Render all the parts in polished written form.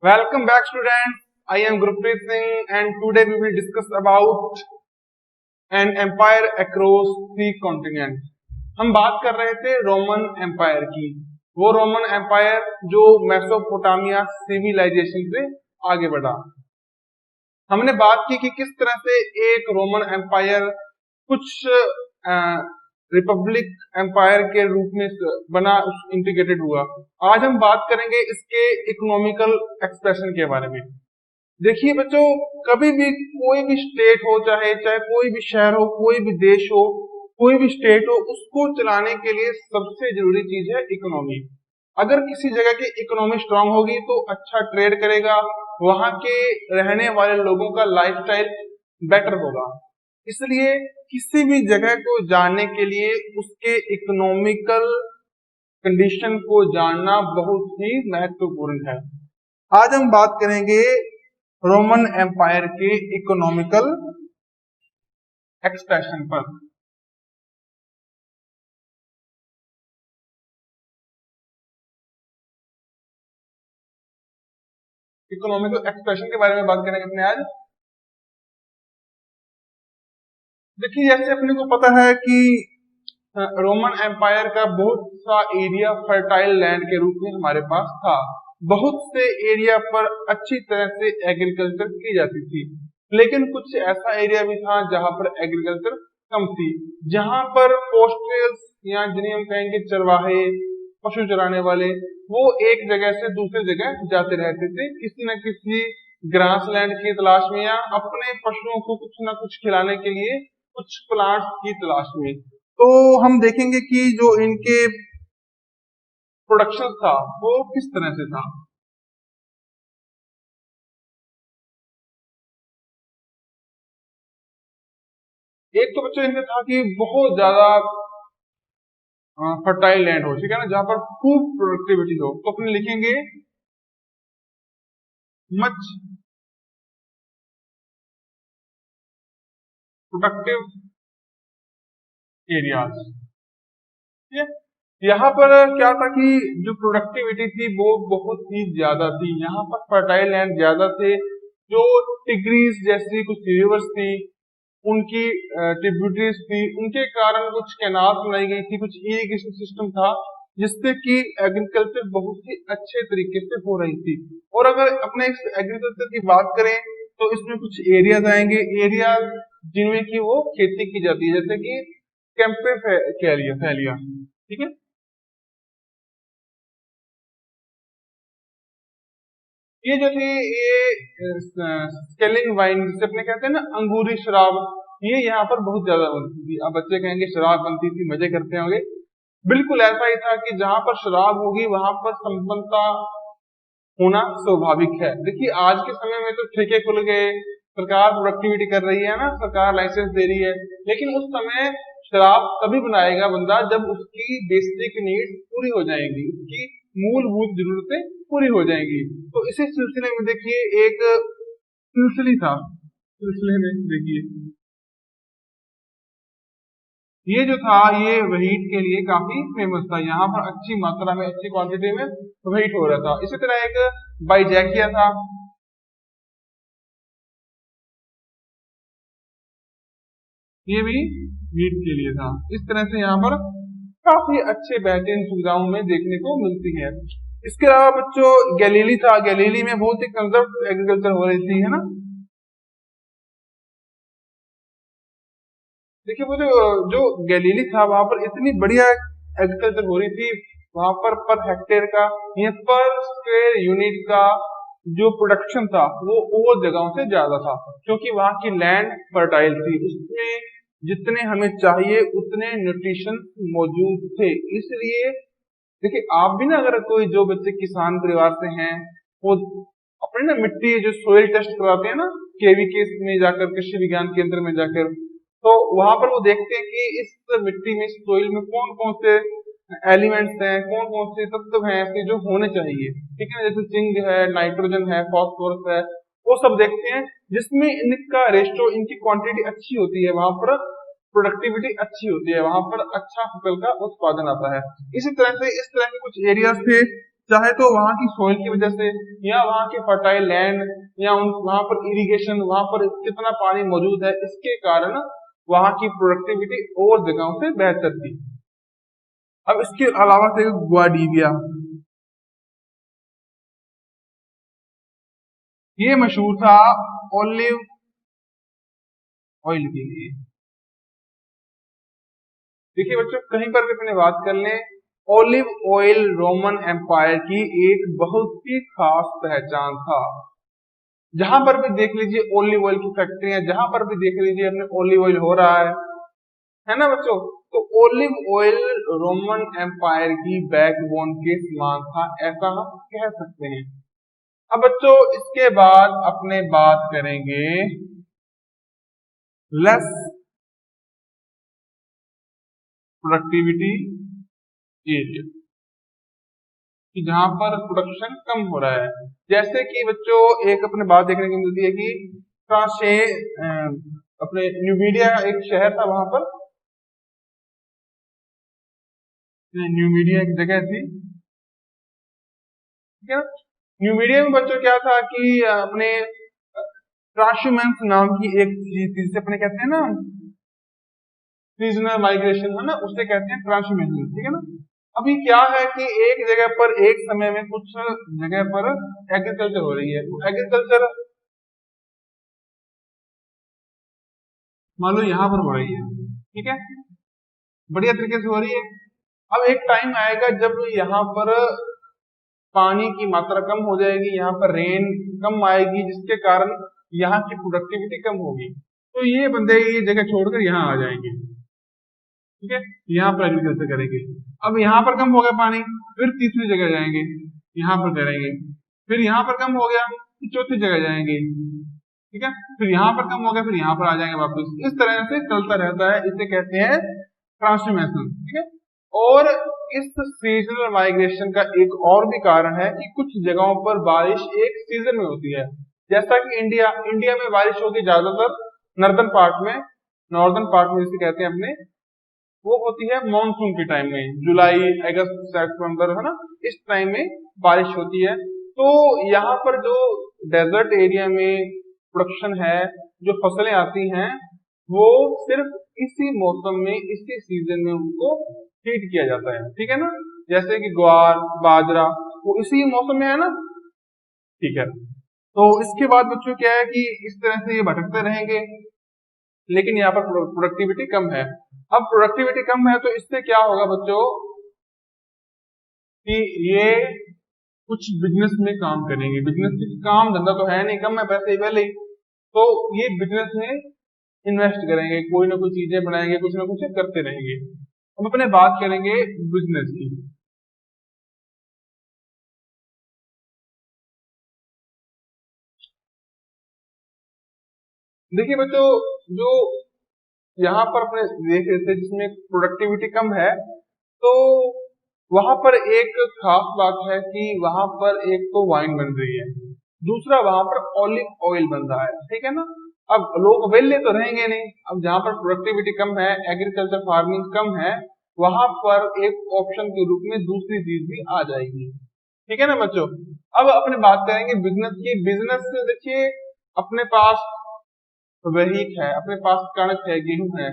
Welcome back, students. I am Gurpreet Singh, and today we will discuss about an empire across three continents. हम बात कर रहे थे Roman empire की। वो रोमन एम्पायर जो मेसोपोटामिया सिविलाइजेशन से आगे बढ़ा। हमने बात की कि किस तरह से एक रोमन एम्पायर कुछ रिपब्लिक एम्पायर के रूप में बना, इंटीग्रेटेड हुआ। आज हम बात करेंगे इसके इकोनॉमिकल एक्सप्रेशन के बारे में। देखिए बच्चों, कभी भी कोई भी स्टेट हो, चाहे कोई भी शहर हो, कोई भी देश हो, कोई भी स्टेट हो, उसको चलाने के लिए सबसे जरूरी चीज है इकोनॉमी। अगर किसी जगह की इकोनॉमी स्ट्रांग होगी तो अच्छा ट्रेड करेगा, वहां के रहने वाले लोगों का लाइफस्टाइल बेटर होगा। इसलिए किसी भी जगह को जानने के लिए उसके इकोनॉमिकल कंडीशन को जानना बहुत ही महत्वपूर्ण है। आज हम बात करेंगे रोमन एम्पायर के इकोनॉमिकल एक्सप्रेशन पर। इकोनॉमिकल एक्सप्रेशन के बारे में बात करेंगे अपने आज। देखिए, जैसे अपने को पता है कि रोमन एम्पायर का बहुत सा एरिया फर्टाइल लैंड के रूप में हमारे पास था। बहुत से एरिया पर अच्छी तरह से एग्रीकल्चर की जाती थी, लेकिन कुछ ऐसा एरिया भी था जहां पर एग्रीकल्चर कम थी, जहां पर पोस्टल्स या जिन्हें हम कहेंगे चरवाहे, पशु चराने वाले, वो एक जगह से दूसरी जगह जाते रहते थे किसी न किसी ग्रास लैंड की तलाश में, या अपने पशुओं को कुछ न कुछ खिलाने के लिए कुछ प्लांट्स की तलाश में। तो हम देखेंगे कि जो इनके प्रोडक्शन था वो किस तरह से था। एक तो बच्चों इनका था कि बहुत ज्यादा फर्टाइल लैंड हो, ठीक है ना, जहां पर खूब प्रोडक्टिविटी हो। तो अपने लिखेंगे मच प्रोडक्टिव एरियाज। ठीक है, यहाँ पर क्या था कि जो प्रोडक्टिविटी थी वो बहुत ही ज्यादा थी। यहाँ पर फर्टाइल लैंड ज्यादा थे। जो टिग्रीज जैसी कुछ रिवर्स थी, उनकी ट्रिब्यूटरीज थी, उनके कारण कुछ कैनाल बनाई गई थी, कुछ इरिगेशन सिस्टम था, जिससे कि एग्रीकल्चर बहुत ही अच्छे तरीके से हो रही थी। और अगर अपने इस एग्रीकल्चर की बात करें तो इसमें कुछ एरियाज आएंगे, एरियाज जिनमें कि वो खेती की जाती है, जैसे कि कैंपे फैलिया, ठीक है। ये जो थी, ये स्केलिंग वाइन जिसे अपने कहते हैं ना, अंगूरी शराब, ये यहाँ पर बहुत ज्यादा बनती थी। अब बच्चे कहेंगे शराब बनती थी, मजे करते होंगे। बिल्कुल ऐसा ही था कि जहां पर शराब होगी वहां पर संपन्नता होना स्वाभाविक है। देखिए, आज के समय में तो ठेके खुल गए, सरकार प्रोडक्टिविटी कर रही है ना, सरकार लाइसेंस दे रही है, लेकिन उस समय शराब तभी बनाएगा बंदा जब उसकी बेसिक नीड्स पूरी हो जाएंगी, उसकी मूलभूत जरूरतें पूरी हो जाएंगी। तो इसी सिलसिले में देखिए, एक सिलसिली था, सिलसिले में देखिए ये जो था, ये व्हीट के लिए काफी फेमस था। यहाँ पर अच्छी मात्रा में, अच्छी क्वांटिटी में व्हीट हो रहा था। इसी तरह एक बाइजैकिया था, ये भी व्हीट के लिए था। इस तरह से यहाँ पर काफी अच्छे बेहतरीन सुविधाओं में देखने को मिलती है। इसके अलावा बच्चों गैलीली था, गैलीली में बहुत ही कंजर्व एग्रीकल्चर हो रही थी, है ना। देखिए, वो जो गैलीली था वहां पर इतनी बढ़िया एग्रीकल्चर हो रही थी। वहां पर हेक्टेयर का या पर स्क्वायर यूनिट का जो प्रोडक्शन था वो और जगहों से ज्यादा था, क्योंकि वहां की लैंड फर्टाइल थी, उसमें जितने हमें चाहिए उतने न्यूट्रिशन मौजूद थे। इसलिए देखिए, आप भी ना, अगर कोई जो बच्चे किसान परिवार से हैं, वो अपने ना मिट्टी जो सोइल टेस्ट कराते हैं ना, केवीके में जाकर, कृषि विज्ञान केंद्र में जाकर, तो वहां पर वो देखते हैं कि इस मिट्टी में, इस सोइल में कौन कौन से एलिमेंट्स हैं, कौन कौन से तत्व हैं ऐसे जो होने चाहिए, ठीक है, जैसे जिंक है, नाइट्रोजन है, फास्फोरस है, वो सब देखते हैं। जिसमें इनका रेशियो, इनकी क्वांटिटी अच्छी होती है, वहां पर प्रोडक्टिविटी अच्छी होती है, वहां पर अच्छा फसल का उत्पादन आता है। इसी तरह से इस तरह के कुछ एरियाज थे चाहे तो वहां की सोइल की वजह से, या वहां के फर्टाइल लैंड, या वहां पर इरिगेशन, वहां पर कितना पानी मौजूद है, इसके कारण वहां की प्रोडक्टिविटी और जगहों से बेहतर थी। अब इसके अलावा से ग्वाडीविया, ये मशहूर था ऑलिव ऑयल के लिए। देखिए बच्चों, कहीं पर भी अपने बात कर लें, ऑलिव ऑयल रोमन एम्पायर की एक बहुत ही खास पहचान था। जहां पर भी देख लीजिए ऑलिव ऑयल की फैक्ट्री है, जहां पर भी देख लीजिए अपने ऑलिव ऑयल हो रहा है ना बच्चों। तो ऑलिव ऑयल रोमन एम्पायर की बैकबोन के समान था, ऐसा हम कह सकते हैं। अब बच्चों इसके बाद अपने बात करेंगे लेस प्रोडक्टिविटी एरिया, कि जहां पर प्रोडक्शन कम हो रहा है। जैसे कि बच्चों एक अपने बात देखने को मिलती है कि फ्रांसे अपने न्यूमीडिया एक शहर था, वहां पर न्यूमीडिया एक जगह थी, ठीक है ना। न्यूमीडिया में बच्चों क्या था कि अपने ट्रांशमेंस नाम की एक चीज थी, जिसे अपने कहते हैं ना सीजनल माइग्रेशन, है ना, उसे कहते हैं ट्रांसमिशन, ठीक है ना। अभी क्या है कि एक जगह पर एक समय में कुछ जगह पर एग्रीकल्चर हो रही है, तो एग्रीकल्चर मान लो यहाँ पर हो रही है, ठीक है, बढ़िया तरीके से हो रही है। अब एक टाइम आएगा जब यहाँ पर पानी की मात्रा कम हो जाएगी, यहाँ पर रेन कम आएगी, जिसके कारण यहाँ की प्रोडक्टिविटी कम होगी, तो ये बंदे ये जगह छोड़कर यहाँ आ जाएंगे, ठीक है, यहाँ पर एग्रीकल्चर करेंगे। अब यहाँ पर कम हो गया पानी, फिर तीसरी जगह जाएंगे, यहाँ पर करेंगे, फिर यहाँ पर कम हो गया, फिर चौथी जगह जाएंगे, ठीक है, फिर यहाँ पर कम हो गया, फिर यहाँ पर आ जाएंगे वापस। इस तरह से चलता रहता है, इसे कहते हैं ट्रांसफॉर्मेशन, ठीक है। और इस सीजनल माइग्रेशन का एक और भी कारण है कि कुछ जगहों पर बारिश एक सीजन में होती है, जैसा कि इंडिया में बारिश होती है ज्यादातर नॉर्दर्न पार्ट में जिसे कहते हैं अपने, वो होती है मॉनसून के टाइम में, जुलाई अगस्त सितंबर, है ना, इस टाइम में बारिश होती है। तो यहाँ पर जो डेजर्ट एरिया में प्रोडक्शन है, जो फसलें आती हैं, वो सिर्फ इसी मौसम में, इसी सीजन में उनको फीड किया जाता है, ठीक है ना। जैसे कि ग्वार, बाजरा, वो इसी मौसम में है ना, ठीक है। तो इसके बाद बच्चों क्या है कि इस तरह से ये भटकते रहेंगे, लेकिन यहाँ पर प्रोडक्टिविटी कम है। अब प्रोडक्टिविटी कम है तो इससे क्या होगा बच्चों कि ये कुछ बिजनेस में काम करेंगे, बिजनेस में काम धंधा तो है नहीं, कम है पैसे पहले ही, तो ये बिजनेस में इन्वेस्ट करेंगे, कोई ना कोई चीजें बनाएंगे, कुछ ना कुछ करते रहेंगे। हम अपने बात करेंगे बिजनेस की। देखिए बच्चों, जो यहाँ पर अपने देख रहे थे जिसमें प्रोडक्टिविटी कम है, तो वहां पर एक खास बात है कि वहां पर एक तो वाइन बन रही है, दूसरा वहां पर ऑलिव ऑयल बन रहा है, ठीक है ना। अब लोग वेले तो रहेंगे नहीं, अब जहां पर प्रोडक्टिविटी कम है, एग्रीकल्चर फार्मिंग कम है, वहां पर एक ऑप्शन के रूप में दूसरी चीज भी आ जाएगी, ठीक है ना बच्चों। अब अपने बात करेंगे बिजनेस की। बिजनेस देखिए, अपने पास वहीक है, अपने पास कणक है, गेहूं है,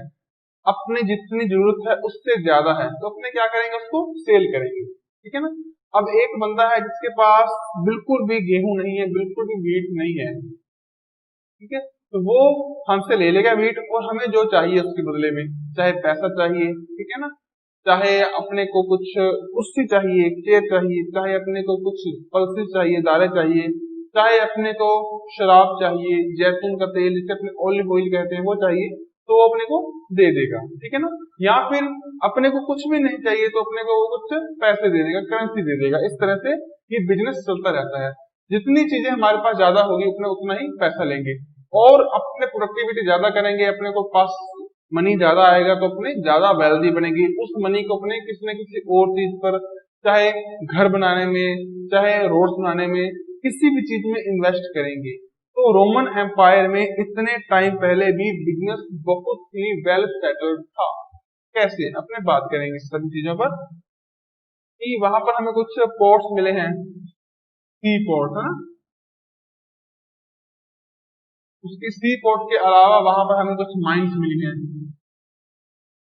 अपने जितनी जरूरत है उससे ज्यादा है, तो अपने क्या करेंगे, उसको सेल करेंगे, ठीक है ना। अब एक बंदा है जिसके पास बिल्कुल भी गेहूं नहीं है, बिल्कुल भी वीट नहीं है, ठीक है, तो वो हमसे ले लेगा वीट, और हमें जो चाहिए उसके बदले में, चाहे पैसा चाहिए, ठीक है ना, चाहे अपने को कुछ कुर्सी चाहिए, चेयर चाहिए, चाहे अपने को कुछ पल्सेस चाहिए, दालें चाहिए, चाहे अपने को शराब चाहिए, जैतून का तेल जिसे अपने ऑलिव ऑयल कहते हैं वो चाहिए, तो वो अपने को दे देगा, ठीक है ना। या फिर अपने को कुछ भी नहीं चाहिए तो अपने को वो कुछ पैसे दे देगा, करेंसी दे देगा। इस तरह से ये बिजनेस चलता रहता है, जितनी चीजें हमारे पास ज्यादा होगी उतना उतना ही पैसा लेंगे, और अपने प्रोडक्टिविटी ज्यादा करेंगे, अपने को पास मनी ज्यादा आएगा तो अपने ज्यादा वेल्दी बनेगी, उस मनी को अपने किसी न किसी और चीज पर, चाहे घर बनाने में, चाहे रोड्स बनाने में, किसी भी चीज में इन्वेस्ट करेंगे। तो रोमन एम्पायर में इतने टाइम पहले भी बिजनेस बहुत ही वेल सेटल्ड था। कैसे, अपने बात करेंगे सभी चीजों पर। कि वहां पर हमें कुछ पोर्ट्स मिले हैं, सी पोर्ट है ना। उसके सी पोर्ट के अलावा वहां पर हमें कुछ माइंस मिली हैं।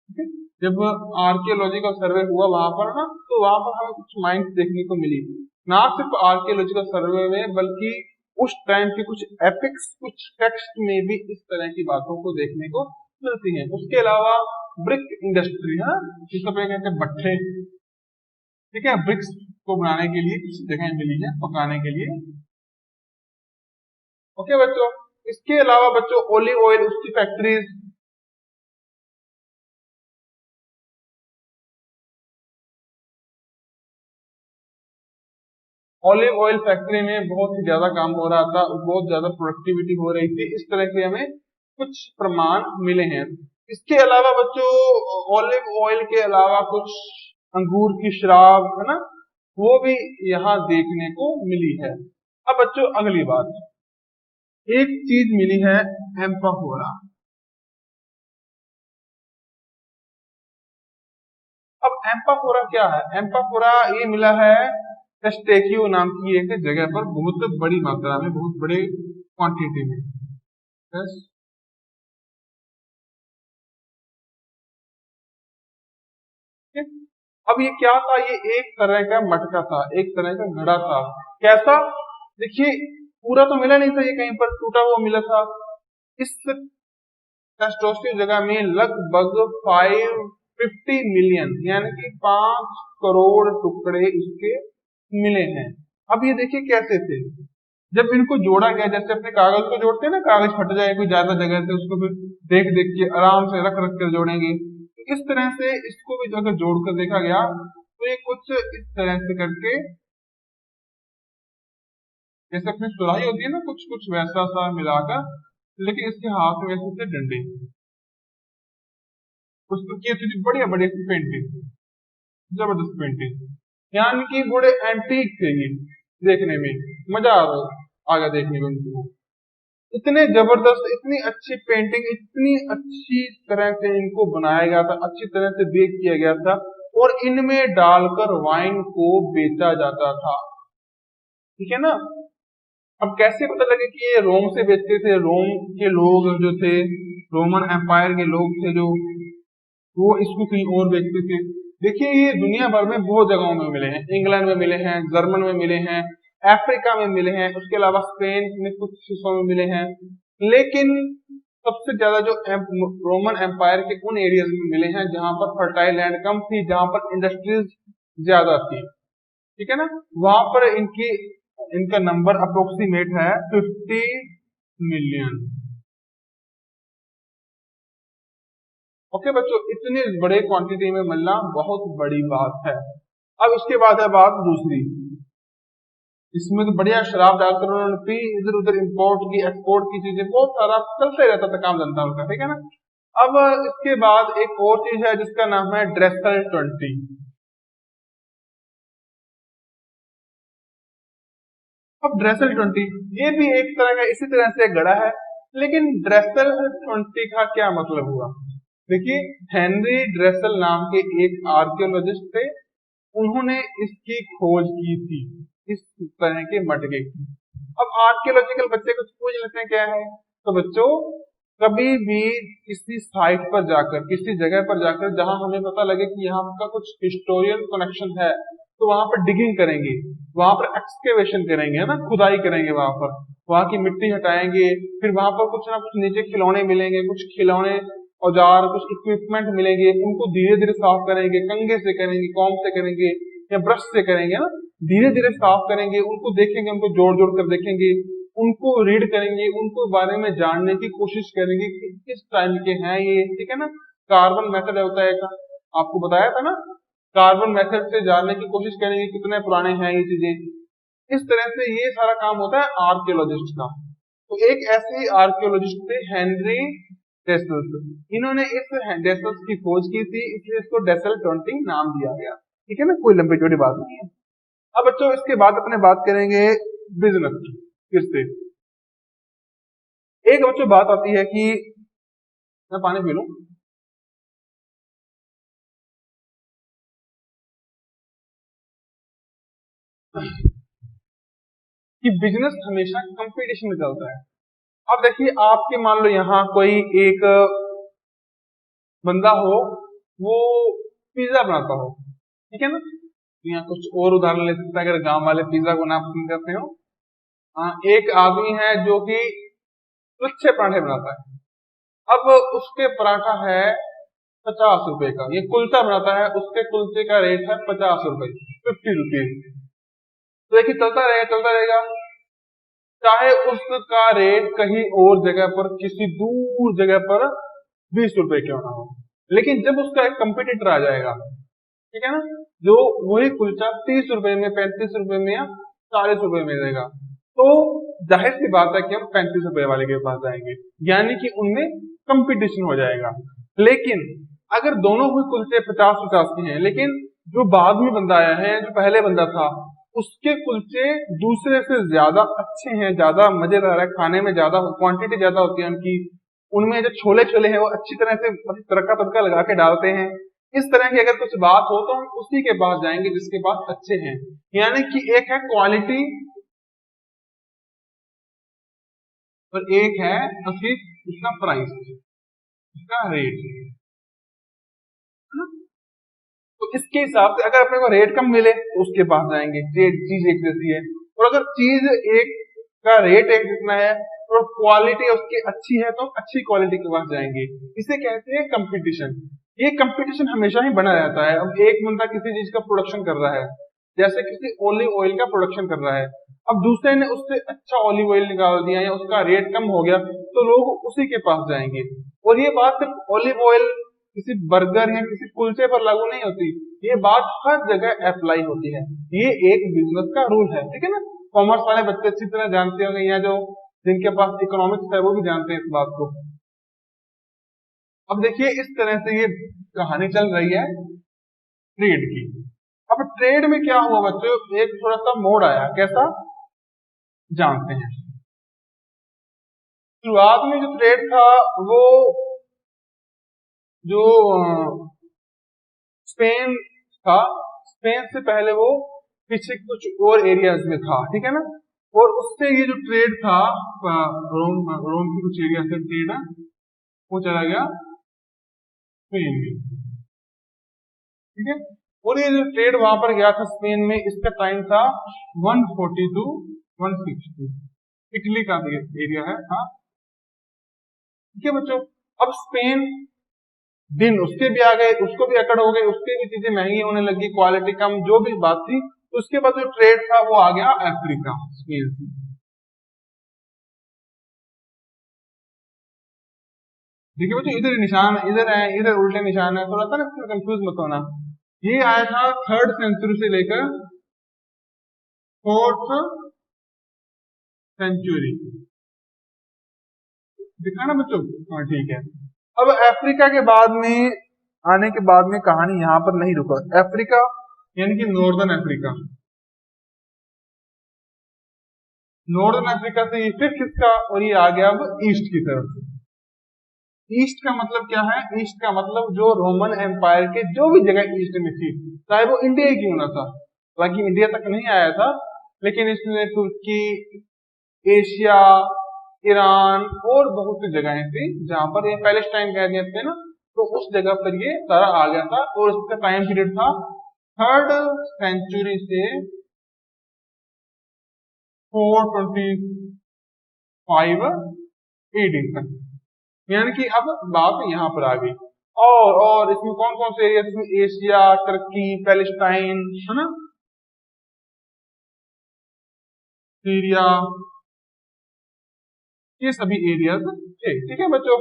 ठीक है? जब आर्कियोलॉजिकल सर्वे हुआ वहां पर ना, तो वहां पर हमें कुछ माइंस देखने को मिली। ना सिर्फ आर्कियोलॉजिकल सर्वे में, बल्कि उस टाइम के कुछ एपिक्स, कुछ टेक्स्ट में भी इस तरह की बातों को देखने को मिलती है। उसके अलावा ब्रिक इंडस्ट्री है, जिसको कहते हैं भट्ठे। ठीक है, ब्रिक्स को बनाने के लिए कुछ जगह मिली है पकाने के लिए। ओके बच्चों, इसके अलावा बच्चों ओलिव ऑयल, उसकी फैक्ट्रीज, ऑलिव ऑयल फैक्ट्री में बहुत ही ज्यादा काम हो रहा था, बहुत ज्यादा प्रोडक्टिविटी हो रही थी। इस तरह के हमें कुछ प्रमाण मिले हैं। इसके अलावा बच्चों ऑलिव ऑयल के अलावा कुछ अंगूर की शराब है ना, वो भी यहाँ देखने को मिली है। अब बच्चों अगली बात, एक चीज मिली है एम्पाफोरा। अब एम्पाफोरा क्या है? एम्पाफोरा ये मिला है टेस्टेक्यू नाम की एक जगह पर, बहुत बड़ी मात्रा में, बहुत बड़े क्वांटिटी में। यस। ठीक? अब ये क्या था? ये एक तरह का मटका था, एक तरह का घड़ा था। कैसा? देखिए, पूरा तो मिला नहीं था, ये कहीं पर टूटा हुआ मिला था। इस टेस्टोस्टेरोन जगह में लगभग 550 मिलियन, यानी कि 5 करोड़ टुकड़े इसके मिले हैं। अब ये देखिए कैसे थे। जब इनको जोड़ा गया, जैसे अपने कागज को जोड़ते हैं ना, कागज फट जाए कोई ज्यादा जगह से, उसको फिर देख देख के आराम से रख रख कर जोड़ेंगे, तो इस तरह से इसको भी अगर जोड़कर देखा गया तो ये कुछ इस तरह से करके, जैसे अपनी सुराही होती है ना, कुछ कुछ वैसा सा मिलाकर, लेकिन इसके हाथ में ऐसे थे डंडे, उस पर की थी बढ़िया बढ़िया सी पेंटिंग, जबरदस्त पेंटिंग, यानी कि बड़े एंटीक थे ये, देखने में मजा आ गया देखने में उनको। इतने जबरदस्त, इतनी अच्छी पेंटिंग, इतनी अच्छी तरह से इनको बनाया गया था, अच्छी तरह से बेक किया गया था, और इनमें डालकर वाइन को बेचा जाता था। ठीक है ना। अब कैसे पता लगे कि ये रोम से बेचते थे? रोम के लोग जो थे, रोमन एम्पायर के लोग थे जो, वो इसको कहीं और बेचते थे। देखिए, ये दुनिया भर में बहुत जगहों में मिले हैं, इंग्लैंड में मिले हैं, जर्मन में मिले हैं, अफ्रीका में मिले हैं, उसके अलावा स्पेन में कुछ हिस्सों में मिले हैं। लेकिन सबसे ज्यादा जो रोमन एम्पायर के उन एरियाज में मिले हैं जहां पर फर्टाइल लैंड कम थी, जहां पर इंडस्ट्रीज ज्यादा थी। ठीक है ना। वहां पर इनका नंबर अप्रोक्सीमेट है 50 मिलियन। ओके बच्चों, इतने बड़े क्वांटिटी में मिलना बहुत बड़ी बात है। अब इसके बाद है बात दूसरी, इसमें तो बढ़िया शराब डालकर उन्होंने पी, इधर उधर इंपोर्ट की, एक्सपोर्ट की चीजें, बहुत सारा चलते रहता था काम धंधा उनका। ठीक है ना। अब इसके बाद एक और चीज है जिसका नाम है ड्रेसल 20। अब ड्रेसल 20 ये भी एक तरह का इसी तरह से गड़ा है, लेकिन ड्रेसल 20 का क्या मतलब हुआ? देखिए, हेनरी ड्रेसल नाम के एक आर्कियोलॉजिस्ट थे, उन्होंने इसकी खोज की थी, इस तरह के मटके की। अब आर्कियोलॉजिकल बच्चे कुछ खोज लेते हैं क्या है, तो बच्चों कभी भी किसी साइट पर जाकर, किसी जगह पर जाकर जहां हमें पता लगे कि यहाँ का कुछ हिस्टोरियल कनेक्शन है, तो वहां पर डिगिंग करेंगे, वहां पर एक्सकेवेशन करेंगे, है ना, खुदाई करेंगे, वहां पर वहां की मिट्टी हटाएंगे, फिर वहां पर कुछ ना कुछ नीचे खिलौने मिलेंगे, कुछ खिलौने, औजार, कुछ इक्विपमेंट मिलेंगे, उनको धीरे धीरे साफ करेंगे, कंघे से करेंगे, कॉम से करेंगे, या ब्रश से करेंगे ना, धीरे धीरे साफ करेंगे, उनको देखेंगे, उनको जोड़ जोड़ कर देखेंगे, उनको रीड करेंगे, उनको बारे में जानने की कोशिश करेंगे कि किस टाइम के हैं ये। ठीक है ना। कार्बन मेथड होता है एक, आपको बताया था ना, कार्बन मेथड से जानने की कोशिश करेंगे कितने पुराने हैं ये चीजें। इस तरह से ये सारा काम होता है आर्कियोलॉजिस्ट का। तो एक ऐसे ही आर्कियोलॉजिस्ट थे हेनरी डेसल्स, इन्होंने इस डेसल्स की खोज की थी, इसलिए इसको ड्रेसल 20 नाम दिया गया। ठीक है ना, कोई लंबी चौड़ी बात नहीं है। अब बच्चों इसके बाद अपने बात करेंगे बिजनेस की। फिर से एक बच्चों बात आती है कि, मैं पानी पी लूं। कि बिजनेस हमेशा कंपटीशन में चलता है। अब देखिए, आपके मान लो यहाँ कोई एक बंदा हो, वो पिज्जा बनाता हो, ठीक है ना। यहाँ कुछ और उदाहरण ले सकते हैं, अगर गांव वाले पिज्जा को ना पसंद करते हो। एक आदमी है जो कि लच्छे पराठे बनाता है। अब उसके पराठा है 50 रुपए का, ये कुलचा बनाता है, उसके कुलचे का रेट है 50 रुपए, 50 रुपीज। तो देखिए चलता रहेगा, चाहे उसका रेट कहीं और जगह पर, किसी दूर जगह पर 20 रुपए क्यों ना हो, लेकिन जब उसका एक कंपटीटर आ जाएगा, ठीक है ना, जो वही कुलचा 30 रुपए में, 35 रुपए में या 40 रुपए में देगा, तो जाहिर सी बात है कि हम 35 रुपए वाले के पास जाएंगे, यानी कि उनमें कंपटीशन हो जाएगा। लेकिन अगर दोनों ही कुलचे 50-50 के हैं, लेकिन जो बाद में बंदा आया है, जो पहले बंदा था, उसके कुलचे दूसरे से ज्यादा अच्छे हैं, ज्यादा मजेदार है, खाने में ज्यादा क्वांटिटी ज्यादा होती है उनकी, उनमें जो छोले छोले हैं वो अच्छी तरह से तड़का तड़का लगा के डालते हैं। इस तरह की अगर कुछ बात हो तो हम उसी के पास जाएंगे जिसके पास अच्छे हैं। यानी कि एक है क्वालिटी और एक है फिर उसका प्राइस, उसका रेट, है ना। तो इसके हिसाब से अगर अपने को रेट कम मिले तो उसके पास जाएंगे, चीज एक जैसी है, और अगर चीज एक का रेट एक जितना है और क्वालिटी उसकी अच्छी है तो अच्छी क्वालिटी के पास जाएंगे। इसे कहते हैं कंपटीशन। ये कंपटीशन हमेशा ही बना रहता है। अब एक बंदा किसी चीज का प्रोडक्शन कर रहा है, जैसे किसी ऑलिव ऑयल का प्रोडक्शन कर रहा है, अब दूसरे ने उससे अच्छा ऑलिव ऑयल निकाल दिया या उसका रेट कम हो गया, तो लोग उसी के पास जाएंगे। और ये बात सिर्फ ऑलिव ऑयल, किसी बर्गर या किसी कुलचे पर लागू नहीं होती, ये बात हर जगह अप्लाई होती है। ये एक बिजनेस का रूल है, ठीक है ना। कॉमर्स वाले बच्चे अच्छी तरह जानते होंगे, या जो जिनके पास इकोनॉमिक्स है वो भी जानते हैं इस बात को। अब देखिए इस तरह से ये कहानी चल रही है ट्रेड की। अब ट्रेड में क्या हुआ बच्चों, एक थोड़ा सा मोड़ आया, कैसा जानते हैं। शुरुआत में जो ट्रेड था वो जो स्पेन था, स्पेन से पहले वो पीछे कुछ और एरियाज में था, ठीक है ना। और उससे ये जो ट्रेड था रोम की कुछ एरिया से ट्रेड है वो चला गया स्पेन में, ठीक है। और ये जो ट्रेड वहां पर गया था स्पेन में, इसका टाइम था 140 to 160, इटली का एरिया है, हाँ, ठीक है बच्चों। अब स्पेन दिन उसके भी आ गए, उसको भी अकड़ हो गई, उसके भी चीजें महंगी होने लगी, क्वालिटी कम, जो भी बात थी। उसके बाद जो ट्रेड था वो आ गया अफ्रीका, स्पेन से। देखिए बच्चों, इधर निशान इधर है, इधर उल्टे निशान है, थोड़ा सा ना कंफ्यूज मत होना। ये आया था 3rd सेंचुरी से लेकर 4th सेंचुरी, दिखा ना बच्चों, हाँ ठीक है। अब अफ्रीका के बाद में आने के बाद में कहानी यहाँ पर नहीं रुका। अफ्रीका यानी कि नॉर्दर्न अफ्रीका, नॉर्दर्न अफ्रीका से ये फिर खिसका और ये आ गया अब ईस्ट की तरफ। ईस्ट का मतलब क्या है, ईस्ट का मतलब जो रोमन एम्पायर के जो भी जगह ईस्ट में थी, चाहे वो इंडिया ही क्यों ना था, बाकी इंडिया तक नहीं आया था, लेकिन इसमें तुर्की, एशिया, ईरान और बहुत सी जगहें थी जहां पर ये पैलेस्टाइन कह देते हैं ना, तो उस जगह पर ये सारा आ गया था। और इसका टाइम पीरियड था 3rd सेंचुरी से 425 AD तक, यानी कि अब बात यहाँ पर आ गई। और इसमें कौन कौन से एरिया, इसमें एशिया, टर्की, पैलेस्टाइन, है ना, सीरिया, ये सभी एरियाज थे, ठीक है बच्चों।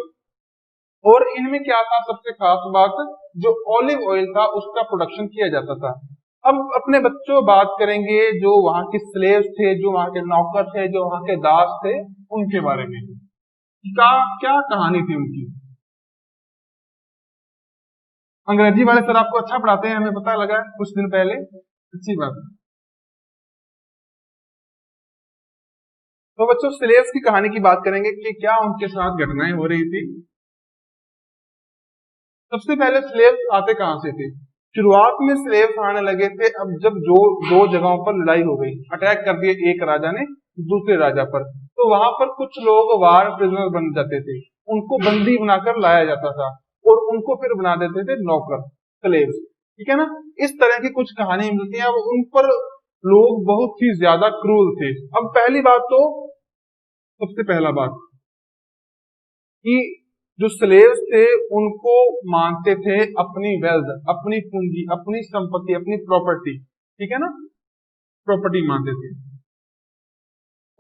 और इनमें क्या था सबसे खास बात, जो ऑलिव ऑयल था उसका प्रोडक्शन किया जाता था। अब अपने बच्चों बात करेंगे जो वहां के स्लेव्स थे, जो वहां के नौकर थे, जो वहां के दास थे, उनके बारे में क्या कहानी थी उनकी। अंग्रेजी वाले सर आपको अच्छा पढ़ाते हैं, हमें पता लगा कुछ दिन पहले, अच्छी बात है। तो बच्चों स्लेव्स की कहानी की बात करेंगे कि क्या उनके साथ घटनाएं हो रही थी। सबसे पहले स्लेव्स आते कहां से थे, शुरुआत में स्लेव्स आने लगे थे, अब जब जो दो जगहों पर लड़ाई हो गई, अटैक कर दिए एक राजा ने दूसरे राजा पर, तो वहां पर कुछ लोग वार प्रिजनर बन जाते थे, उनको बंदी बनाकर लाया जाता था और उनको फिर बना देते थे नौकर, स्लेव्स। ठीक है ना। इस तरह की कुछ कहानी मिलती है। अब उन पर लोग बहुत ही ज्यादा क्रूर थे। अब पहली बात तो, सबसे पहला बात कि जो स्लेव्स थे उनको मानते थे अपनी वेल्थ, अपनी पूंजी, अपनी संपत्ति, अपनी प्रॉपर्टी। ठीक है ना, प्रॉपर्टी मानते थे।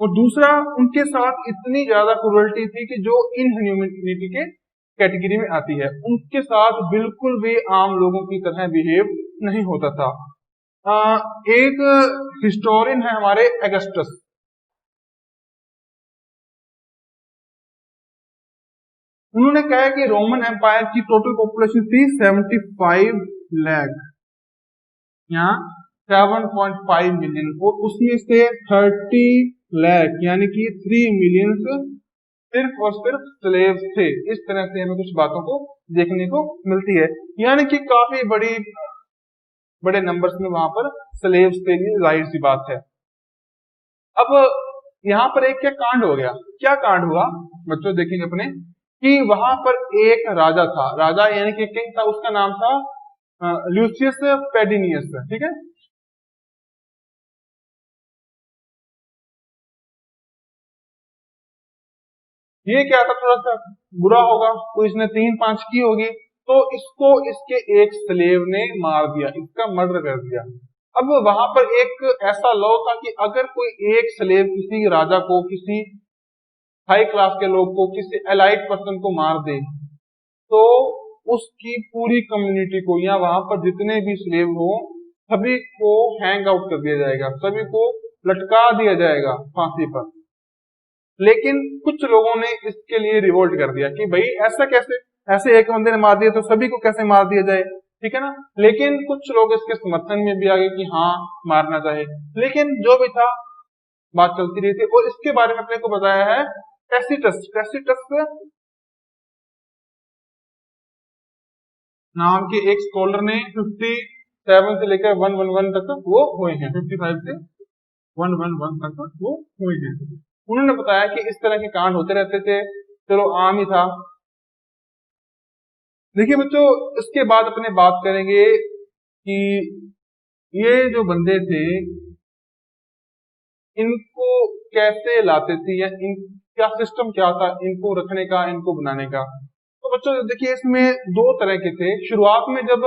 और दूसरा, उनके साथ इतनी ज्यादा क्रूरल्टी थी कि जो इनह्यूमैनिटी के कैटेगरी में आती है, उनके साथ बिल्कुल भी आम लोगों की तरह बिहेव नहीं होता था। एक हिस्टोरियन है हमारे अगस्टस, उन्होंने कहा कि रोमन एम्पायर की टोटल पॉपुलेशन थी 75 लाख, यहाँ 7.5 मिलियन, और उसमें से 30 लाख यानी कि 3 मिलियन सिर्फ और सिर्फ स्लेव्स थे। इस तरह से हमें कुछ बातों को देखने को मिलती है, यानी कि काफी बड़े नंबर्स में वहां पर स्लेव्स थे, जाहिर सी बात है। अब यहाँ पर एक क्या कांड हो गया, क्या कांड हुआ बच्चों, देखेंगे अपने कि वहां पर एक राजा था, राजा यानी कि किंग था, उसका नाम था ल्यूसियस पेडिनियस। ठीक है। ये क्या था, थोड़ा सा बुरा होगा तो इसने 3-5 की होगी, तो इसको इसके एक स्लेव ने मार दिया, इसका मर्डर कर दिया। अब वहां पर एक ऐसा लॉ था कि अगर कोई एक स्लेव किसी राजा को, किसी हाई क्लास के लोग को, किसी एलाइट पर्सन को मार दे, तो उसकी पूरी कम्युनिटी को या वहां पर जितने भी स्लेव हो सभी को हैंग आउट कर दिया जाएगा, सभी को लटका दिया जाएगा फांसी पर। लेकिन कुछ लोगों ने इसके लिए रिवोल्ट कर दिया कि भाई ऐसा कैसे, ऐसे एक बंदे ने मार दिया तो सभी को कैसे मार दिया जाए। ठीक है ना। लेकिन कुछ लोग इसके समर्थन में भी आ गए कि हाँ मारना चाहे। लेकिन जो भी था, बात चलती रही थी। और इसके बारे में अपने को बताया है टैसिटस, टैसिटस नाम के एक स्कॉलर ने 57 से लेकर 111 तक वो हुए हैं, 55 से 111 तक वो हुए हैं। उन्होंने बताया कि इस तरह के कांड होते रहते थे, चलो आम ही था। देखिए बच्चों, इसके बाद अपने बात करेंगे कि ये जो बंदे थे इनको कैसे लाते थे, या इनका सिस्टम क्या था इनको रखने का, इनको बनाने का। तो बच्चों देखिए, इसमें दो तरह के थे। शुरुआत में जब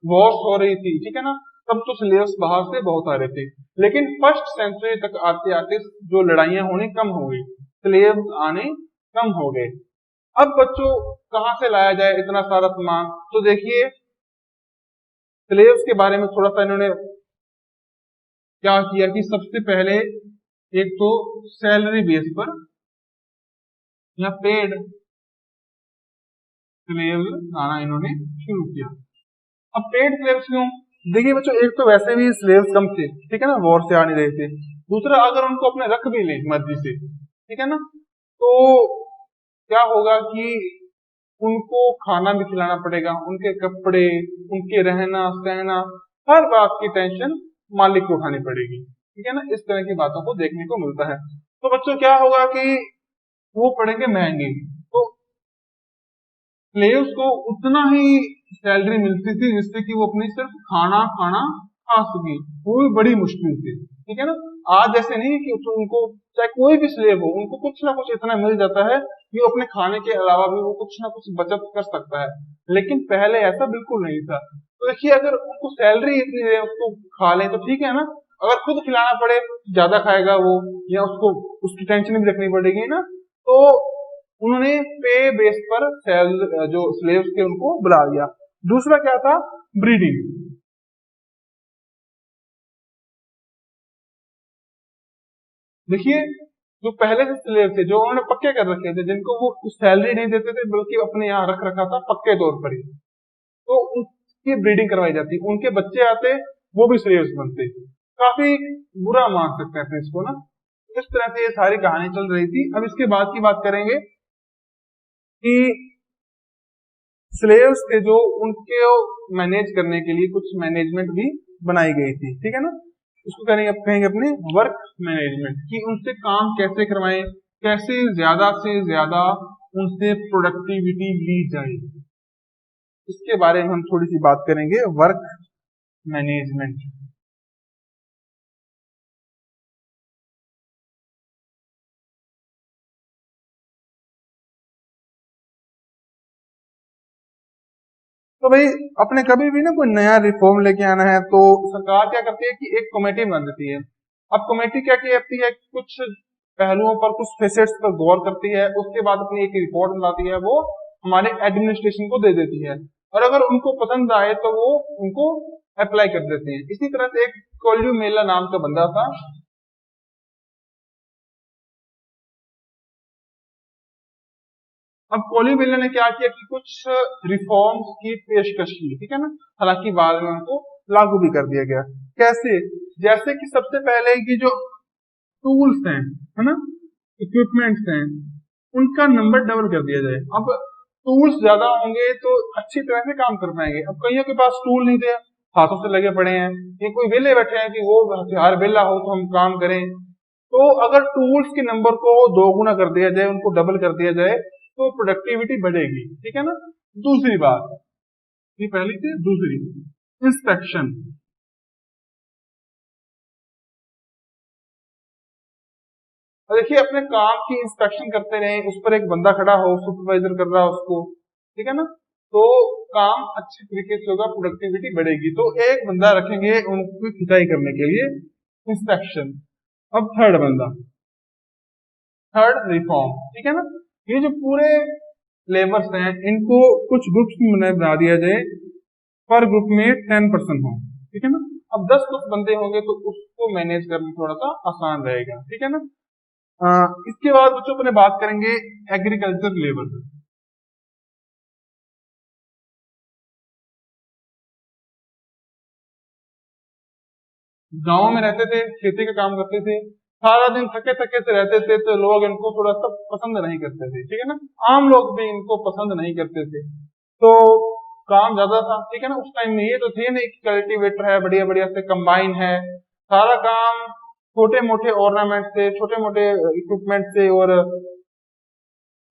वॉर्स हो रही थी, ठीक है ना, तब तो स्लेव्स बाहर से बहुत आ रहे थे। लेकिन फर्स्ट सेंचुरी तक आते आते जो लड़ाइयां होनी कम हो गई, स्लेव्स आने कम हो गए। अब बच्चों कहाँ से लाया जाए इतना सारा सामान, तो देखिए स्लेव्स के बारे में थोड़ा सा इन्होंने क्या किया कि सबसे पहले एक तो सैलरी बेस पर या पेड स्लेव आना इन्होंने शुरू किया। अब पेड स्लेव्स क्यों? देखिए बच्चों, एक तो वैसे भी स्लेव्स कम थे, ठीक है ना, वॉर से आ नहीं रहे थे। दूसरा, अगर उनको अपने रख भी ले मर्जी से, ठीक है ना, तो क्या होगा कि उनको खाना भी खिलाना पड़ेगा, उनके कपड़े, उनके रहना सहना, हर बात की टेंशन मालिक को उठानी पड़ेगी। ठीक है ना, इस तरह की बातों को देखने को मिलता है। तो बच्चों क्या होगा कि वो पड़ेंगे महंगे, तो स्लेव्स को उतना ही सैलरी मिलती थी जिससे कि वो अपनी सिर्फ खाना खाना खा सके, वो भी बड़ी मुश्किल से। ठीक है ना। आज ऐसे नहीं कि उनको चाहे कोई भी स्लेव हो, उनको कुछ ना कुछ इतना मिल जाता है कि वो अपने खाने के अलावा भी वो कुछ ना कुछ बचत कर सकता है। लेकिन पहले ऐसा बिल्कुल नहीं था। तो देखिए, अगर उनको सैलरी इतनी दे, उसको खा लें तो ठीक है ना। अगर खुद खिलाना पड़े, ज्यादा खाएगा वो, या उसको उसकी टेंशन भी रखनी पड़ेगी ना, तो उन्होंने पे बेस पर सेल जो स्लेव्स थे उनको बुला दिया। दूसरा क्या था, ब्रीडिंग। देखिए, जो पहले से स्लेव थे, जो उन्होंने पक्के कर रखे थे, जिनको वो कुछ सैलरी नहीं देते थे बल्कि अपने यहाँ रख रखा था पक्के तौर पर ही, तो उनकी ब्रीडिंग करवाई जाती, उनके बच्चे आते, वो भी स्लेव्स बनते। काफी बुरा मान सकते हैं इसको ना। इस तरह से ये सारी कहानी चल रही थी। अब इसके बाद की बात करेंगे कि स्लेव्स थे जो उनके मैनेज करने के लिए कुछ मैनेजमेंट भी बनाई गई थी, ठीक है ना। इसको कहेंगे अपने वर्क मैनेजमेंट, कि उनसे काम कैसे करवाएं, कैसे ज्यादा से ज्यादा उनसे प्रोडक्टिविटी ली जाए, इसके बारे में हम थोड़ी सी बात करेंगे, वर्क मैनेजमेंट। तो भाई अपने कभी भी ना कोई नया रिफॉर्म लेके आना है तो सरकार क्या करती है कि एक कमेटी बना देती है। अब कमेटी क्या करती है, कुछ पहलुओं पर, कुछ फेसेट्स पर गौर करती है, उसके बाद अपनी एक रिपोर्ट बनाती है, वो हमारे एडमिनिस्ट्रेशन को दे देती है, और अगर उनको पसंद आए तो वो उनको अप्लाई कर देते हैं। इसी तरह से एक कोल्यूमेला नाम का बंदा था, अब कोल्यूमेला ने क्या किया कि कुछ रिफॉर्म्स की पेशकश की, ठीक है ना, हालांकि बाद में उनको लागू भी कर दिया गया। कैसे? जैसे कि सबसे पहले की जो टूल्स हैं, है ना, इक्विपमेंट्स हैं, उनका नंबर डबल कर दिया जाए। अब टूल्स ज्यादा होंगे तो अच्छी तरह से काम कर पाएंगे। अब कईयों के पास टूल नहीं थे, हाथों से लगे पड़े हैं, ये कोई वेले बैठे हैं कि वो हथियार वेला हो तो हम काम करें। तो अगर टूल्स के नंबर को दोगुना कर दिया जाए, उनको डबल कर दिया जाए, तो प्रोडक्टिविटी बढ़ेगी, ठीक है ना। दूसरी बात, ये पहली थी, दूसरी इंस्पेक्शन। और देखिए अपने काम की इंस्पेक्शन करते रहे, उस पर एक बंदा खड़ा हो, सुपरवाइजर कर रहा है उसको, ठीक है ना, तो काम अच्छे तरीके से होगा, प्रोडक्टिविटी बढ़ेगी। तो एक बंदा रखेंगे उनकी खिंचाई करने के लिए, इंस्पेक्शन। अब थर्ड बंदा, थर्ड रिफॉर्म, ठीक है ना। ये जो पूरे लेबर्स हैं इनको कुछ ग्रुप्स में बना दिया जाए, पर ग्रुप में 10% हो, ठीक है ना। अब 10 बंदे होंगे तो उसको मैनेज करना थोड़ा सा आसान रहेगा, ठीक है ना। इसके बाद बच्चों अपने बात करेंगे एग्रीकल्चर लेबर। गांव में रहते थे, खेती का काम करते थे, सारा दिन थके थके से रहते थे, तो लोग इनको थोड़ा सा पसंद नहीं करते थे, ठीक है ना। आम लोग भी इनको पसंद नहीं करते थे, तो काम ज्यादा था, ठीक है ना। उस टाइम में ये तो थे नहीं कि कल्टीवेटर है, बढ़िया बढ़िया से कंबाइन है, सारा काम छोटे मोटे ऑर्नामेंट से, छोटे मोटे इक्विपमेंट से और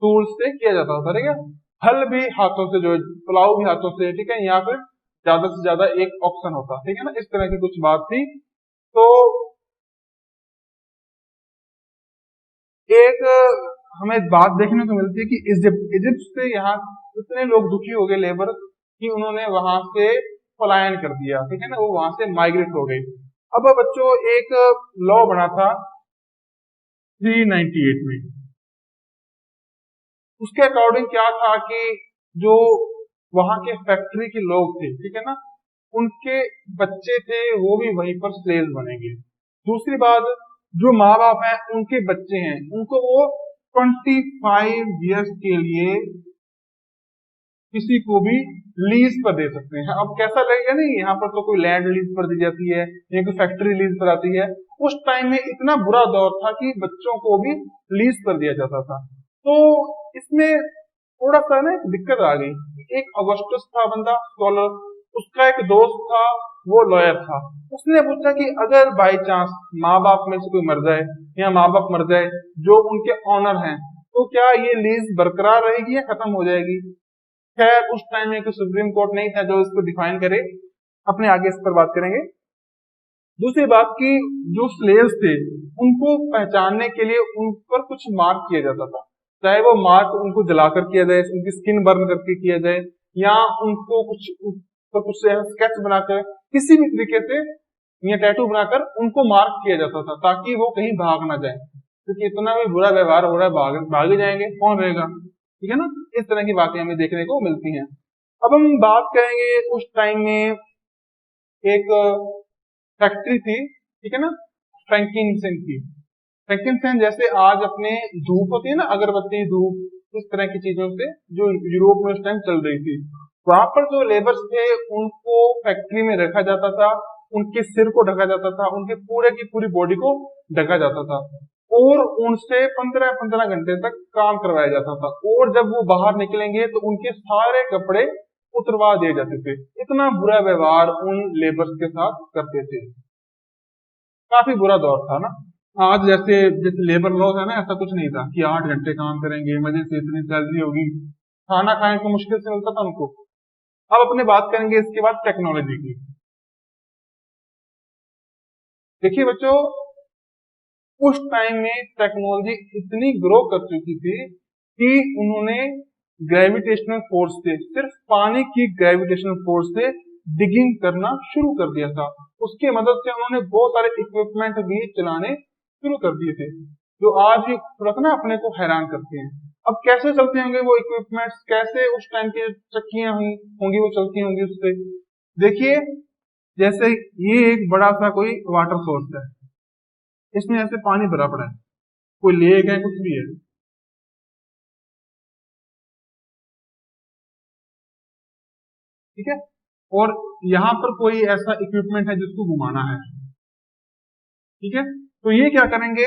टूल्स से किया जाता था, ठीक है। हल भी हाथों से, जो प्लाव भी हाथों से, ठीक है, या फिर ज्यादा से ज्यादा एक ऑप्शन होता, ठीक है ना। इस तरह की कुछ बात थी। तो एक हमें बात देखने को मिलती है कि इजिप्ट इजिप्ट से यहाँ इतने लोग दुखी हो गए लेबर कि उन्होंने वहां से पलायन कर दिया, ठीक है ना, वो वहां से माइग्रेट हो गए। अब बच्चों एक लॉ बना था 398 में, उसके अकॉर्डिंग क्या था कि जो वहां के फैक्ट्री के लोग थे, ठीक है ना, उनके बच्चे थे वो भी वहीं पर स्लेव बनेंगे। दूसरी बात, जो माँ बाप हैं उनके बच्चे हैं, उनको वो 25 ईयर्स के लिए किसी को भी लीज पर दे सकते हैं। अब कैसा लगेगा, नहीं यहाँ पर तो कोई लैंड लीज पर दी जाती है या कोई फैक्ट्री लीज पर आती है। उस टाइम में इतना बुरा दौर था कि बच्चों को भी लीज पर दिया जाता था। तो इसमें थोड़ा सा ना एक दिक्कत आ गई। एक अगस्टस था बंदा स्कॉलर, उसका एक दोस्त था, वो लॉयर था। उसने पूछा कि अगर बाई चांस माँ बाप में से कोई मर जाए या माँ बाप मर जाए जो उनके ऑनर हैं, तो क्या ये लीज बरकरार रहेगी या खत्म हो जाएगी। खैर उस टाइम में कोई सुप्रीम कोर्ट नहीं था जो इसको डिफाइन करे, अपने आगे इस पर बात करेंगे। दूसरी बात की, जो स्लेव्स थे उनको पहचानने के लिए उन पर कुछ मार्क किया जाता था, चाहे वो मार्क उनको जलाकर किया जाए, उनकी स्किन बर्न करके किया जाए, या उनको कुछ उन पर कुछ स्केच बनाकर, किसी भी तरीके से या टैटू बनाकर उनको मार्क किया जाता था, ताकि वो कहीं भाग ना जाए, क्योंकि इतना भी बुरा व्यवहार हो रहा है, भाग ही जाएंगे, कौन रहेगा, ठीक है ना। इस तरह की बातें हमें देखने को मिलती हैं। अब हम बात करेंगे उस टाइम में एक फैक्ट्री थी, ठीक है ना, फ्रैंकिनसेन की। फ्रैंकिनसेन जैसे आज अपने धूप होती है ना, अगरबत्ती, धूप, इस तरह की चीजों से जो यूरोप में उस टाइम चल रही थी, वहां पर जो लेबर्स थे उनको फैक्ट्री में रखा जाता था, उनके सिर को ढका जाता था, उनके पूरे की पूरी बॉडी को ढका जाता था। और उनसे 15-15 घंटे तक काम करवाया जाता था, और जब वो बाहर निकलेंगे तो उनके सारे कपड़े उतरवा दिए जाते थे। इतना बुरा व्यवहार उन लेबर्स के साथ करते थे। काफी बुरा दौर था ना। आज जैसे जैसे लेबर लॉज है ना, ऐसा कुछ नहीं था कि 8 घंटे काम करेंगे, मजे से इतनी सैलरी होगी, खाना खाने को मुश्किल से मिलता था उनको। अब अपने बात करेंगे इसके बाद टेक्नोलॉजी की। देखिए बच्चों, उस टाइम में टेक्नोलॉजी इतनी ग्रो कर चुकी थी कि उन्होंने ग्रेविटेशनल फोर्स से, सिर्फ पानी की ग्रेविटेशनल फोर्स से डिगिंग करना शुरू कर दिया था। उसकी मदद से उन्होंने बहुत सारे इक्विपमेंट भी चलाने शुरू कर दिए थे, जो आज भी थोड़ा सा ना अपने को हैरान करते हैं। अब कैसे चलते होंगे वो इक्विपमेंट्स, कैसे उस टाइम की चक्कियां होंगी वो चलती होंगी उससे। देखिए, जैसे ये एक बड़ा सा कोई वाटर सोर्स है, इसमें ऐसे पानी भरा पड़ा है, कोई लेक है, कुछ भी है, ठीक है। और यहाँ पर कोई ऐसा इक्विपमेंट है जिसको घुमाना है, ठीक है। तो ये क्या करेंगे,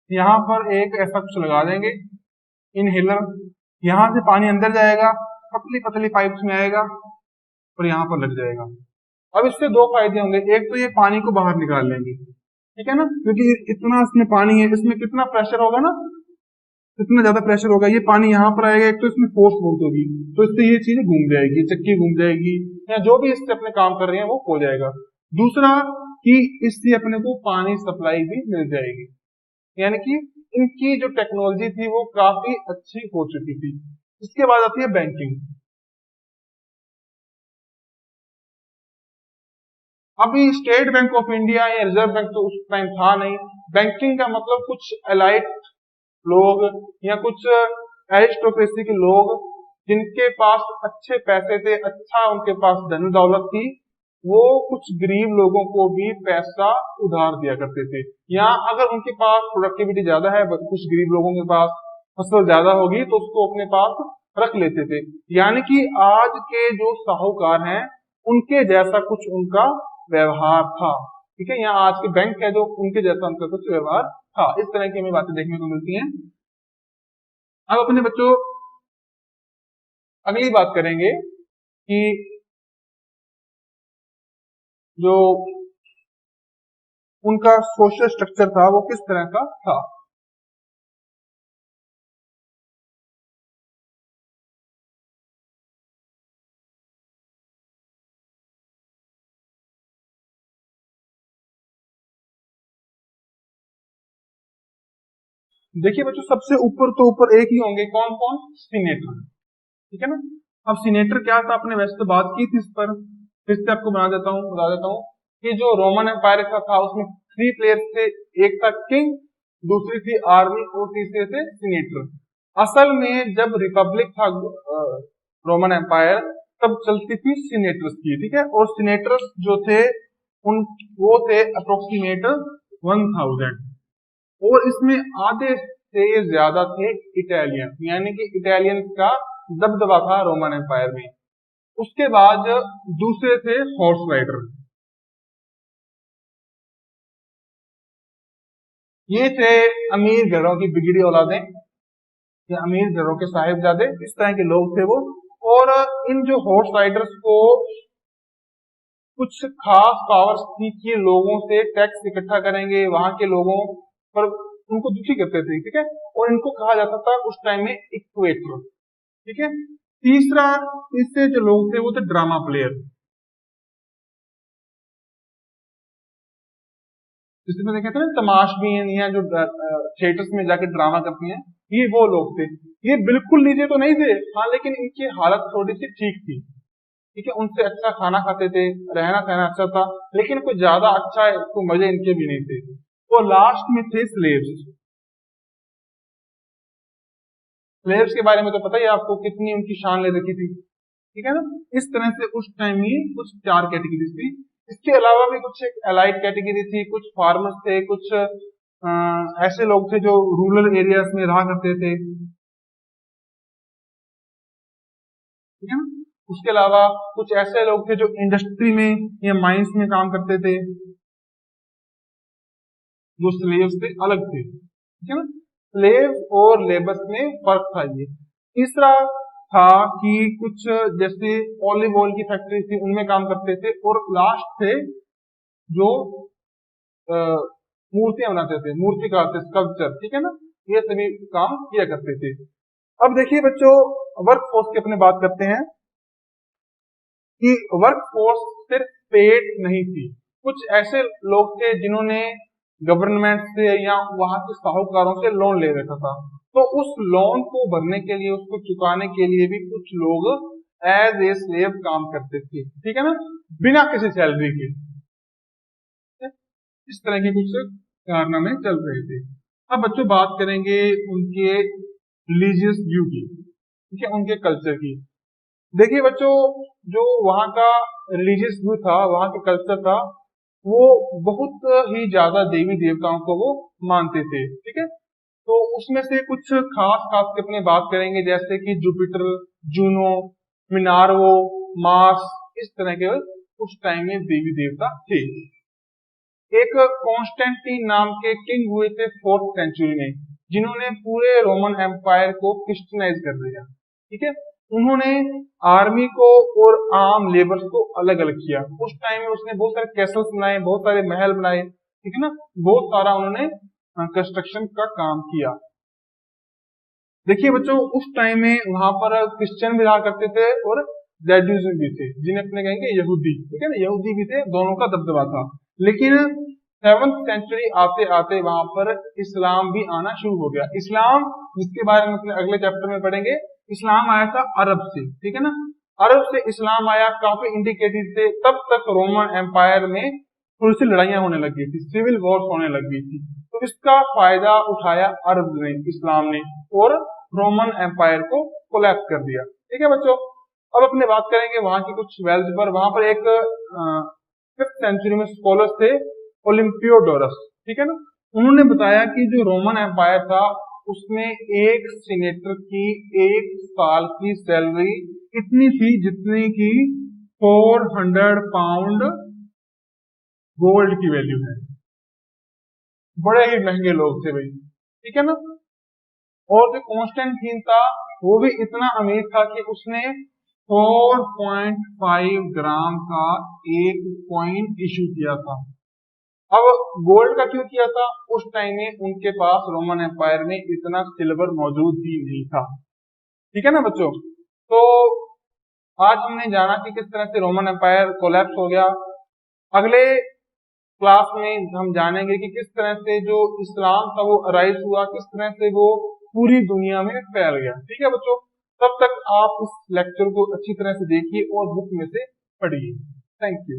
यहाँ पर एक ऐसा कुछ लगा देंगे, इनहेलर। यहाँ से पानी अंदर जाएगा, पतली पतली पाइप्स में आएगा और यहाँ पर लग जाएगा। अब इससे दो फायदे होंगे, एक तो ये पानी को बाहर निकाल लेंगे, ठीक है ना, क्योंकि इतना इसमें पानी है, इसमें कितना प्रेशर होगा ना, इतना ज्यादा प्रेशर होगा, ये पानी यहाँ पर आएगा, एक तो इसमें फोर्स बहुत होगी, तो इससे ये चीजें घूम जाएगी, चक्की घूम जाएगी, या जो भी इससे अपने काम कर रहे हैं वो हो जाएगा। दूसरा कि इससे अपने को पानी सप्लाई भी मिल जाएगी, यानी कि इनकी जो टेक्नोलॉजी थी वो काफी अच्छी हो चुकी थी। इसके बाद आती है बैंकिंग। अभी स्टेट बैंक ऑफ इंडिया या रिजर्व बैंक तो उस टाइम था नहीं। बैंकिंग का मतलब कुछ एलाइट लोग या कुछ एरिस्टोक्रेसी के लोग जिनके पास अच्छे पैसे थे, अच्छा उनके पास धन दौलत थी, वो कुछ गरीब लोगों को भी पैसा उधार दिया करते थे। या अगर उनके पास प्रोडक्टिविटी ज्यादा है, कुछ गरीब लोगों के पास फसल ज्यादा होगी, तो उसको अपने पास रख लेते थे। यानी कि आज के जो साहूकार हैं उनके जैसा कुछ उनका व्यवहार था, ठीक है। यहाँ आज के बैंक है जो, उनके जैसा उनका कुछ व्यवहार था। इस तरह की हमें बातें देखने को मिलती हैं। अब अपने बच्चों अगली बात करेंगे कि जो उनका सोशल स्ट्रक्चर था वो किस तरह का था। देखिए बच्चों, सबसे ऊपर तो ऊपर एक ही होंगे, कौन कौन, सीनेटर, ठीक है ना। अब सीनेटर क्या था, आपने वैसे तो बात की थी इस पर, फिर से आपको बता देता हूँ कि जो रोमन एम्पायर का था उसमें 3 प्लेयर्स थे। एक था किंग, दूसरी थी आर्मी और तीसरे थे सीनेटर। असल में जब रिपब्लिक था रोमन एम्पायर, तब चलती थी सीनेटर्स की, ठीक है। और सीनेटर्स जो थे उन वो थे अप्रोक्सीमेट 1000, और इसमें आधे से ज्यादा थे इटालियन, यानी कि इटालियन का दबदबा था रोमन एम्पायर में। उसके बाद दूसरे थे हॉर्स राइडर, ये थे अमीर घरों की बिगड़ी औलादें या अमीर घरों के साहिबजादे, इस तरह के लोग थे वो। और इन जो हॉर्स राइडर्स को कुछ खास पावर्स थी कि लोगों से टैक्स इकट्ठा करेंगे, वहां के लोगों पर उनको दुखी करते थे, ठीक है। और इनको कहा जाता था उस टाइम में इक्वेटर, ठीक है। तीसरे जो लोग थे वो थे ड्रामा प्लेयर, जिसमें देखे थे ना तमाशबीन या जो थिएटर्स में जाके ड्रामा करती हैं, ये वो लोग थे। ये बिल्कुल नीचे तो नहीं थे, हाँ, लेकिन इनकी हालत थोड़ी सी ठीक थी, ठीक है। उनसे अच्छा खाना खाते थे, रहना सहना अच्छा था, लेकिन कोई ज्यादा अच्छा है तो मजे इनके भी नहीं थे। तो लास्ट में थे स्लेव्स। स्लेव्स के बारे में तो पता ही है आपको, कितनी उनकी शान ले रखी थी, ठीक है ना। इस तरह से उस टाइम ही कुछ 4 कैटेगरीज थी। इसके अलावा भी कुछ एक एलाइट कैटेगरी थी, कुछ फार्मर्स थे, कुछ ऐसे लोग थे जो रूरल एरियाज में रहा करते थे, ठीक है ना। उसके अलावा कुछ ऐसे लोग थे जो इंडस्ट्री में या माइंस में काम करते थे, जो स्लेव्स थे अलग थे। ठीक है ना। स्लेव और लेबर्स में फर्क था ये। तीसरा था कि कुछ जैसे ऑलिव ऑयल की फैक्ट्री थी उनमें काम करते थे, और लास्ट थे जो मूर्तियां बनाते थे, मूर्तिकार थे, स्कल्पचर, ठीक है ना, ये सभी काम किया करते थे। अब देखिए बच्चों, वर्क फोर्स की अपने बात करते हैं कि वर्क फोर्स सिर्फ पेड नहीं थी। कुछ ऐसे लोग थे जिन्होंने गवर्नमेंट से या वहां के साहूकारों से लोन ले रखा था, तो उस लोन को भरने के लिए, उसको चुकाने के लिए भी कुछ लोग एज ए स्लेव काम करते थे, ठीक है ना, बिना किसी सैलरी के। इस तरह के कुछ कारनामे चल रहे थे। अब बच्चों बात करेंगे उनके रिलीजियस व्यू की, ठीक है, उनके कल्चर की। देखिए बच्चों, जो वहाँ का रिलीजियस व्यू था, वहाँ के कल्चर था, वो बहुत ही ज्यादा देवी देवताओं को वो मानते थे, ठीक है। तो उसमें से कुछ खास खास की अपने बात करेंगे, जैसे कि जुपिटर, जूनो, मिनार्वो, मार्स, इस तरह के उस टाइम में देवी देवता थे। एक कॉन्स्टेंटीन नाम के किंग हुए थे 4th सेंचुरी में, जिन्होंने पूरे रोमन एम्पायर को क्रिश्चियनाइज कर दिया, ठीक है। उन्होंने आर्मी को और आम लेबर्स को अलग अलग किया। उस टाइम में उसने बहुत सारे कैसल्स बनाए, बहुत सारे महल बनाए, ठीक है ना, बहुत सारा उन्होंने कंस्ट्रक्शन का काम किया। देखिए बच्चों, उस टाइम में वहां पर क्रिश्चियन भी रहा करते थे और जैडुइज्म भी थे, जिन्हें अपने कहेंगे यहूदी, ठीक है ना, यहूदी भी थे, दोनों का दबदबा था। लेकिन 7th सेंचुरी आते आते वहां पर इस्लाम भी आना शुरू हो गया। इस्लाम, जिसके बारे में अपने अगले चैप्टर में पढ़ेंगे, इस्लाम आया था अरब से, ठीक है ना, अरब से इस्लाम आया, काफी इंडिकेटेड थे। तब तक रोमन एम्पायर में थोड़ी सी लड़ाइयां होने लग गई थी, सिविल वॉर्स होने लग गई थी। तो इसका फायदा उठाया अरब ने, इस्लाम ने, और रोमन एम्पायर को कोलैप्स कर दिया, ठीक है बच्चों। अब अपने बात करेंगे वहां की कुछ वेल्थ पर। वहां पर एक 5th सेंचुरी में स्कॉलर्स थे, ओलिम्पियोडोरस, ठीक है ना, उन्होंने बताया कि जो रोमन एम्पायर था उसमें एक सीनेटर की एक साल की सैलरी इतनी थी जितनी की 400 पाउंड गोल्ड की वैल्यू है। बड़े ही महंगे लोग थे भाई, ठीक है ना। और जो कॉन्स्टेंटीन था वो भी इतना अमीर था कि उसने 4.5 ग्राम का एक कॉइन इशू किया था। अब गोल्ड का क्यों किया था? उस टाइम में उनके पास रोमन एम्पायर में इतना सिल्वर मौजूद ही नहीं था, ठीक है ना बच्चों। तो आज हमने जाना कि किस तरह से रोमन एम्पायर कोलैप्स हो गया। अगले क्लास में हम जानेंगे कि किस तरह से जो इस्लाम था वो अराइज हुआ, किस तरह से वो पूरी दुनिया में फैल गया, ठीक है बच्चों। तब तक आप इस लेक्चर को अच्छी तरह से देखिए और बुक में से पढ़िए। Thank you.